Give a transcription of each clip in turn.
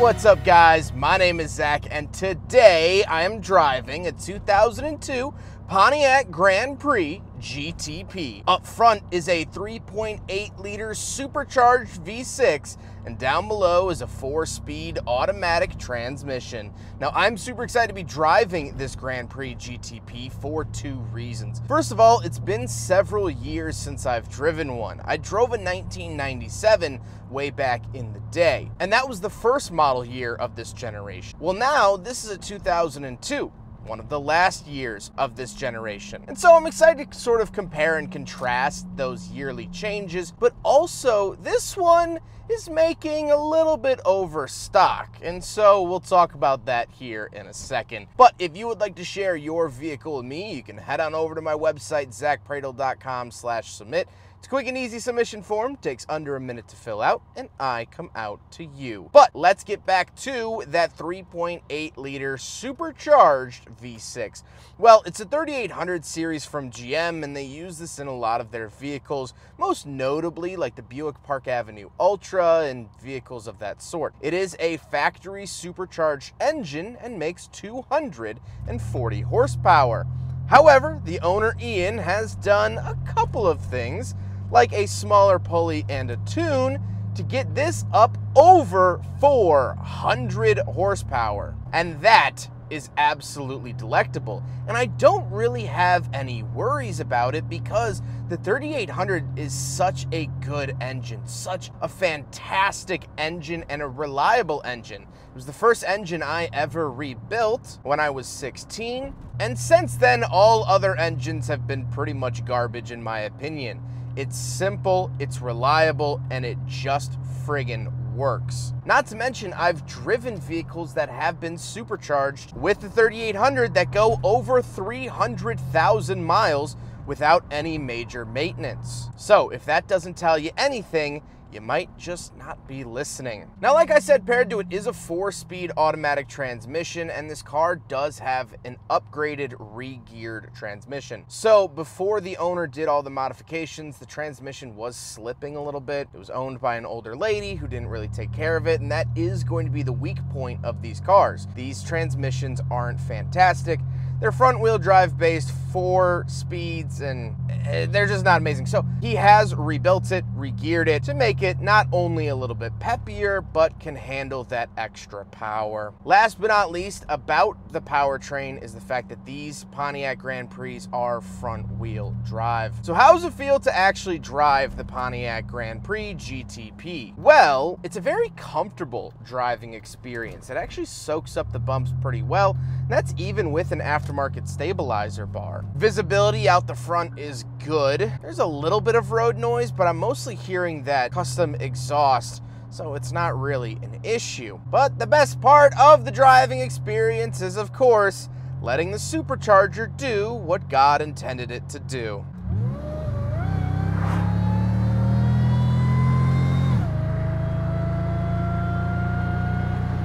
What's up, guys? My name is Zach, and today I am driving a 2002 Pontiac Grand Prix GTP. Up front is a 3.8-liter supercharged V6, and down below is a 4-speed automatic transmission. Now, I'm super excited to be driving this Grand Prix GTP for two reasons. First of all, it's been several years since I've driven one. I drove a 1997 way back in the day, and that was the first model year of this generation. Well, now this is a 2002. One of the last years of this generation. And so I'm excited to sort of compare and contrast those yearly changes, but also this one is making a little bit overstock. And so we'll talk about that here in a second. But if you would like to share your vehicle with me, you can head on over to my website, zackpradel.com/submit. It's a quick and easy submission form, takes under a minute to fill out, and I come out to you. But let's get back to that 3.8-liter supercharged V6. Well, it's a 3800 series from GM, and they use this in a lot of their vehicles, most notably like the Buick Park Avenue Ultra and vehicles of that sort. It is a factory supercharged engine and makes 240 horsepower. However, the owner Ian has done a couple of things, like a smaller pulley and a tune, to get this up over 400 horsepower. And that is absolutely delectable. And I don't really have any worries about it because the 3800 is such a good engine, such a fantastic engine and a reliable engine. It was the first engine I ever rebuilt when I was 16. And since then, all other engines have been pretty much garbage in my opinion. It's simple, it's reliable, and it just friggin' works. Not to mention, I've driven vehicles that have been supercharged with the 3800 that go over 300,000 miles without any major maintenance. So if that doesn't tell you anything, you might just not be listening. Now, like I said, paired to it is a 4-speed automatic transmission, and this car does have an upgraded re-geared transmission. So before the owner did all the modifications, the transmission was slipping a little bit. It was owned by an older lady who didn't really take care of it, and that is going to be the weak point of these cars. These transmissions aren't fantastic. They're front-wheel drive based, 4 speeds, and they're just not amazing. So he has rebuilt it, re-geared it to make it not only a little bit peppier, but can handle that extra power. Last but not least, about the powertrain is the fact that these Pontiac Grand Prix are front-wheel drive. So how does it feel to actually drive the Pontiac Grand Prix GTP? Well, it's a very comfortable driving experience. It actually soaks up the bumps pretty well, and that's even with an aftermarket stabilizer bar. Visibility out the front is good. There's a little bit of road noise, but I'm mostly hearing that custom exhaust, so it's not really an issue. But the best part of the driving experience is, of course, letting the supercharger do what God intended it to do.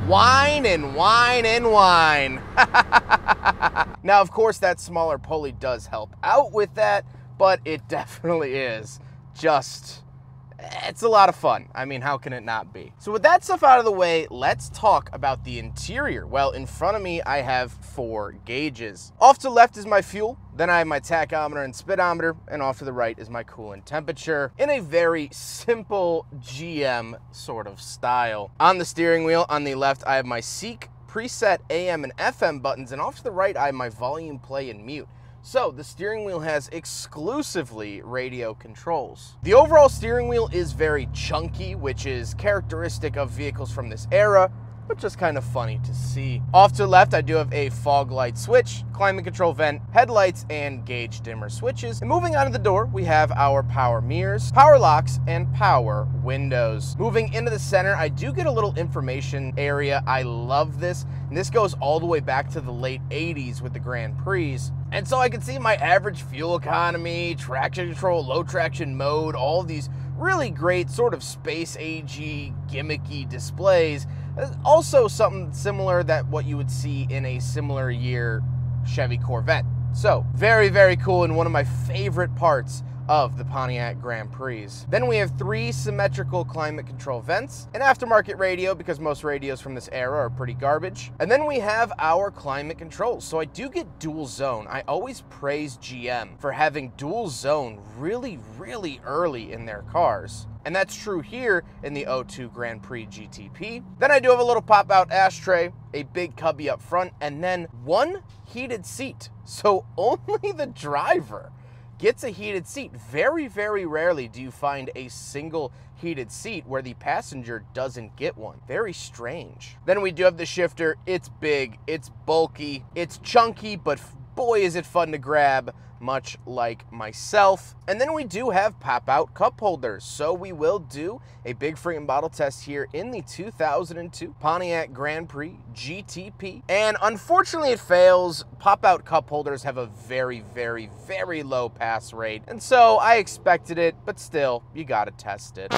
Whine and whine and whine. Now, of course, that smaller pulley does help out with that, but it definitely is just, it's a lot of fun. I mean, how can it not be? So with that stuff out of the way, let's talk about the interior. Well, in front of me, I have 4 gauges. Off to the left is my fuel, then I have my tachometer and speedometer, and off to the right is my coolant temperature in a very simple GM sort of style. On the steering wheel, on the left, I have my Seek preset AM and FM buttons, and off to the right, I have my volume, play, and mute. So the steering wheel has exclusively radio controls. The overall steering wheel is very chunky, which is characteristic of vehicles from this era, but just kind of funny to see. Off to the left, I do have a fog light switch, climate control vent, headlights, and gauge dimmer switches. And moving on to the door, we have our power mirrors, power locks, and power windows. Moving into the center, I do get a little information area. I love this, and this goes all the way back to the late 80s with the Grand Prix. And so I can see my average fuel economy, traction control, low traction mode, all these really great sort of space-agey, gimmicky displays. Also something similar that what you would see in a similar year Chevy Corvette. So very, very cool, and one of my favorite parts of the Pontiac Grand Prix. Then we have 3 symmetrical climate control vents, an aftermarket radio because most radios from this era are pretty garbage, and then we have our climate controls. So I do get dual zone. I always praise GM for having dual zone really early in their cars. And that's true here in the 02 Grand Prix GTP. Then I do have a little pop-out ashtray, a big cubby up front, and then 1 heated seat. So only the driver gets a heated seat. Very rarely do you find a single heated seat where the passenger doesn't get one. Very strange. Then we do have the shifter. It's big, it's bulky, it's chunky, but boy is it fun to grab, much like myself. And then we do have pop-out cup holders. So we will do a big freaking bottle test here in the 2002 Pontiac Grand Prix GTP. And unfortunately it fails. Pop-out cup holders have a very low pass rate. And so I expected it, but still, you gotta test it.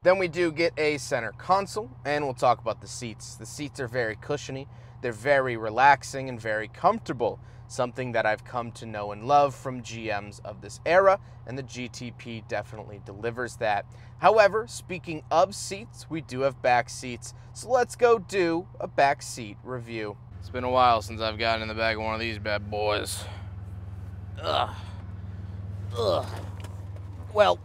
Then we do get a center console, and we'll talk about the seats. The seats are very cushiony. They're very relaxing and very comfortable. Something that I've come to know and love from GMs of this era, and the GTP definitely delivers that. However, speaking of seats, we do have back seats, so let's go do a back seat review. It's been a while since I've gotten in the back of one of these bad boys. Well,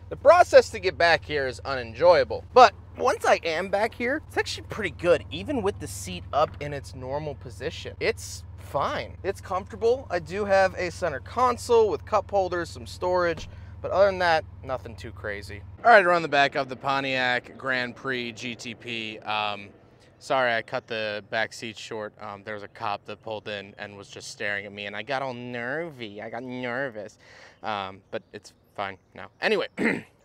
the process to get back here is unenjoyable, but once I am back here, it's actually pretty good, even with the seat up in its normal position. It's fine. It's comfortable. I do have a center console with cup holders, some storage, but other than that, nothing too crazy. All right, around the back of the Pontiac Grand Prix GTP. Sorry, I cut the back seat short. There was a cop that pulled in and was just staring at me, and I got all nervy. I got nervous, but it's fine now. Anyway,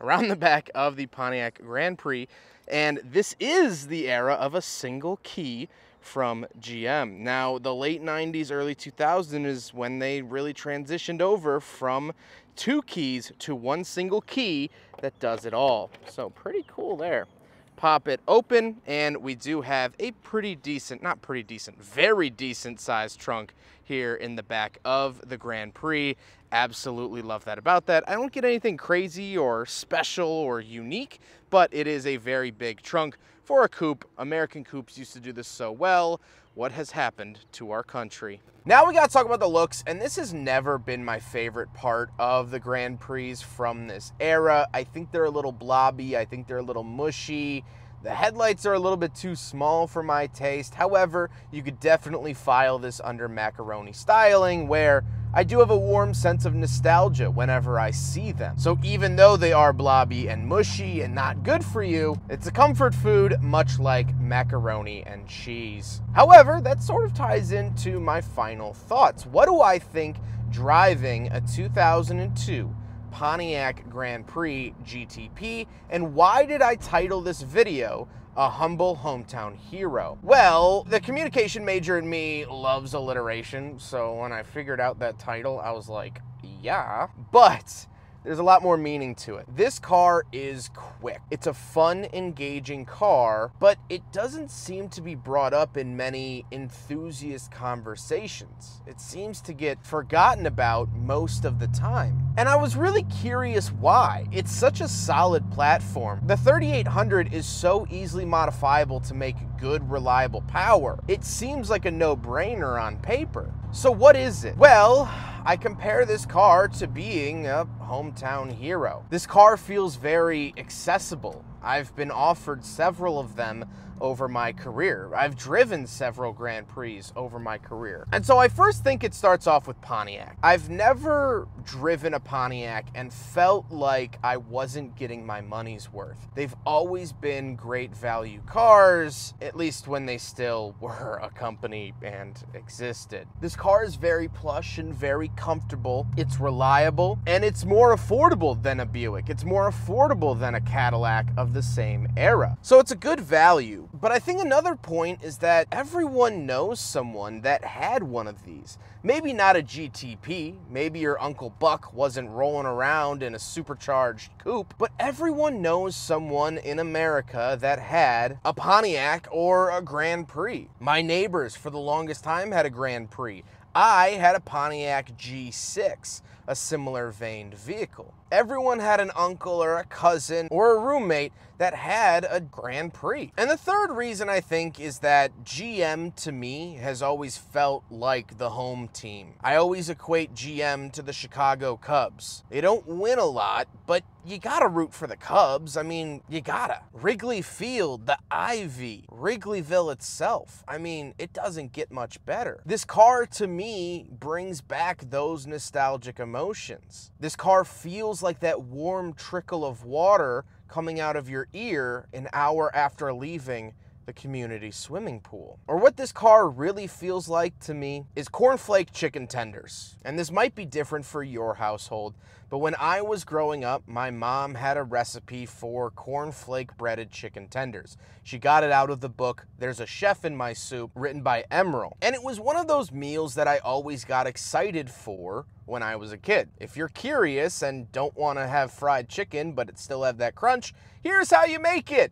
around the back of the Pontiac Grand Prix, and this is the era of a single key from GM. Now, the late 90s, early 2000s is when they really transitioned over from 2 keys to 1 single key that does it all. So pretty cool there. Pop it open, and we do have a pretty decent, not pretty decent, very decent sized trunk here in the back of the Grand Prix. Absolutely love that about that. I don't get anything crazy or special or unique, but it is a very big trunk for a coupe. American coupes used to do this so well. What has happened to our country? Now we gotta talk about the looks, and this has never been my favorite part of the Grand Prix from this era. I think they're a little blobby. I think they're a little mushy. The headlights are a little bit too small for my taste. However, you could definitely file this under macaroni styling, where I do have a warm sense of nostalgia whenever I see them. So even though they are blobby and mushy and not good for you, it's a comfort food, much like macaroni and cheese. However, that sort of ties into my final thoughts. What do I think driving a 2002 Pontiac Grand Prix GTP, and why did I title this video A Humble Hometown Hero? Well, the communication major in me loves alliteration, so when I figured out that title, I was like, yeah, but there's a lot more meaning to it. This car is quick. It's a fun, engaging car, but it doesn't seem to be brought up in many enthusiast conversations. It seems to get forgotten about most of the time. And I was really curious why. It's such a solid platform. The 3800 is so easily modifiable to make good, reliable power. It seems like a no-brainer on paper. So what is it? Well, I compare this car to being a hometown hero. This car feels very accessible. I've been offered several of them over my career. I've driven several Grand Prix over my career. And so I first think it starts off with Pontiac. I've never driven a Pontiac and felt like I wasn't getting my money's worth. They've always been great value cars, at least when they still were a company and existed. This car is very plush and very comfortable. It's reliable, and it's more affordable than a Buick. It's more affordable than a Cadillac of the same era. So it's a good value. But I think another point is that everyone knows someone that had one of these. Maybe not a GTP, maybe your Uncle Buck wasn't rolling around in a supercharged coupe, but everyone knows someone in America that had a Pontiac or a Grand Prix. My neighbors for the longest time had a Grand Prix. I had a Pontiac G6, a similar veined vehicle. Everyone had an uncle or a cousin or a roommate that had a Grand Prix. And the third reason I think is that GM to me has always felt like the home team. I always equate GM to the Chicago Cubs. They don't win a lot, but you gotta root for the Cubs. I mean, you gotta. Wrigley Field, the Ivy, Wrigleyville itself. I mean, it doesn't get much better. This car to me brings back those nostalgic emotions. This car feels like that warm trickle of water coming out of your ear an hour after leaving the community swimming pool. Or what this car really feels like to me is cornflake chicken tenders. And this might be different for your household, but when I was growing up, my mom had a recipe for cornflake breaded chicken tenders. She got it out of the book, There's a Chef in My Soup, written by Emerald. And it was one of those meals that I always got excited for when I was a kid. If you're curious and don't want to have fried chicken, but it still have that crunch, here's how you make it.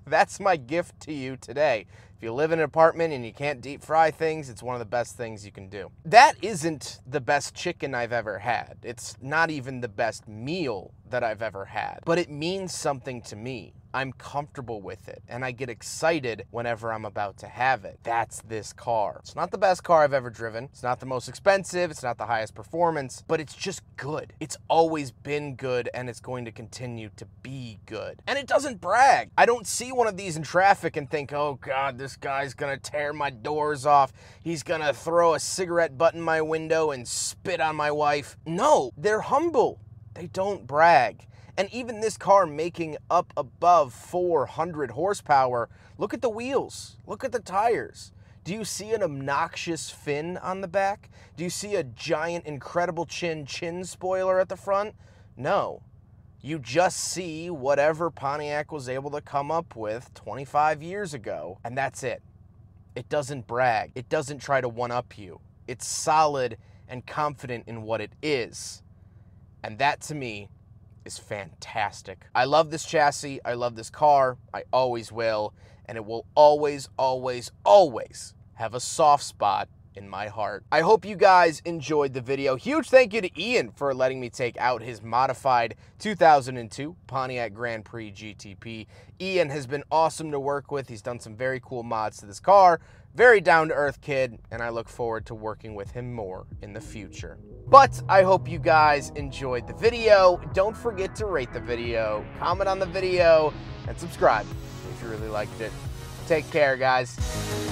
That's my gift to you today. If you live in an apartment and you can't deep fry things, it's one of the best things you can do. That isn't the best chicken I've ever had. It's not even the best meal that I've ever had, but it means something to me. I'm comfortable with it, and I get excited whenever I'm about to have it. That's this car. It's not the best car I've ever driven. It's not the most expensive. It's not the highest performance, but it's just good. It's always been good, and it's going to continue to be good. And it doesn't brag. I don't see one of these in traffic and think, oh God, this guy's gonna tear my doors off. He's gonna throw a cigarette butt in my window and spit on my wife. No, they're humble. They don't brag. And even this car making up above 400 horsepower, look at the wheels, look at the tires. Do you see an obnoxious fin on the back? Do you see a giant incredible chin spoiler at the front? No. You just see whatever Pontiac was able to come up with 25 years ago, and that's it. It doesn't brag. It doesn't try to one-up you. It's solid and confident in what it is. And that, to me, is fantastic. I love this chassis. I love this car. I always will. And it will always, always, always have a soft spot in my heart. I hope you guys enjoyed the video. Huge thank you to Ian for letting me take out his modified 2002 Pontiac Grand Prix GTP. Ian has been awesome to work with. He's done some very cool mods to this car. Very down-to-earth kid, and I look forward to working with him more in the future. But I hope you guys enjoyed the video. Don't forget to rate the video, comment on the video, and subscribe if you really liked it. Take care, guys.